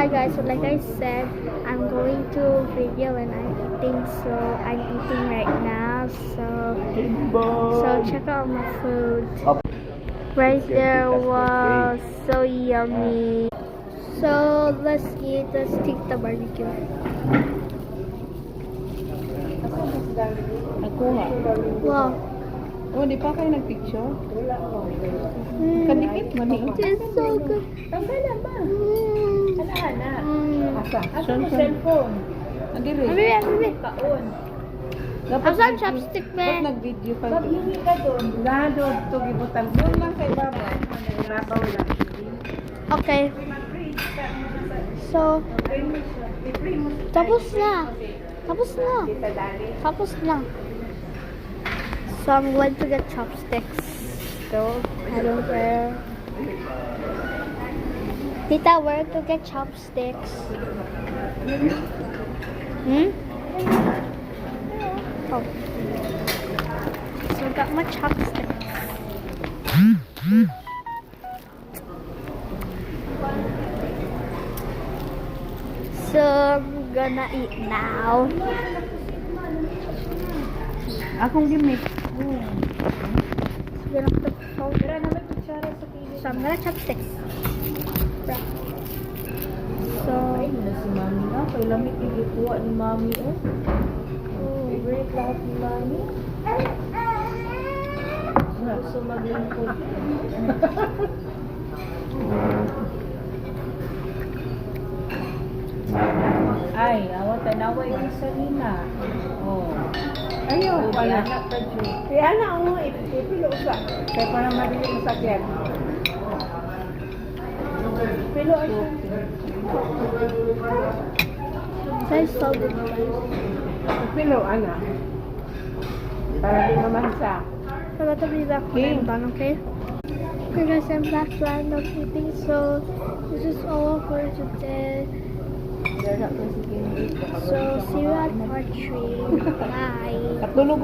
Hi guys, so like I said, I'm going to video and I'm eating, so I'm eating right now, so check out my food. Right there was so yummy. So let's eat, let's take the barbecue. Nagkuha. Wow. Oh, di pa kayo nagpicture? Kadikit mo ni. It's so good. Tanggalan ba? Ana. Asa mo Saan? cellphone? Adiri. Habibi. Kaon. Asan chopstick, Ba't be? nag-video ka? Maghili ka doon. Gado, ito gibutan. Doon lang kay Baba. Nabaw lang. Okay. So, tapos na. Tapos na. Tapos na. So, I'm going to get chopsticks. So, I don't care. Tita, where to get chopsticks? Hmm? Oh. So, I got my chopsticks. So, I'm gonna eat now. Akong gimmick. Get off the phone. Tara na may kutsara sa kilis. So, I'm gonna chopsticks. So, Ay, na si Mami na. Kay lamig igikuha ni Mami. Favorite lahat ni Mami. Gusto maglingkod. Ay, awat tanawa yung salina. Oh. Ayaw, pala. Anak ka, Ju. Kaya na ako, ipilo sa. Kaya pa naman din yung sakyan. Pero ay, guys, so good. Pilo, ana. Para di mamansa. So, got to be back when I'm done, okay? Okay guys, I'm back to end of eating, so this is all for today. So, see you at part 3. Bye. Katulog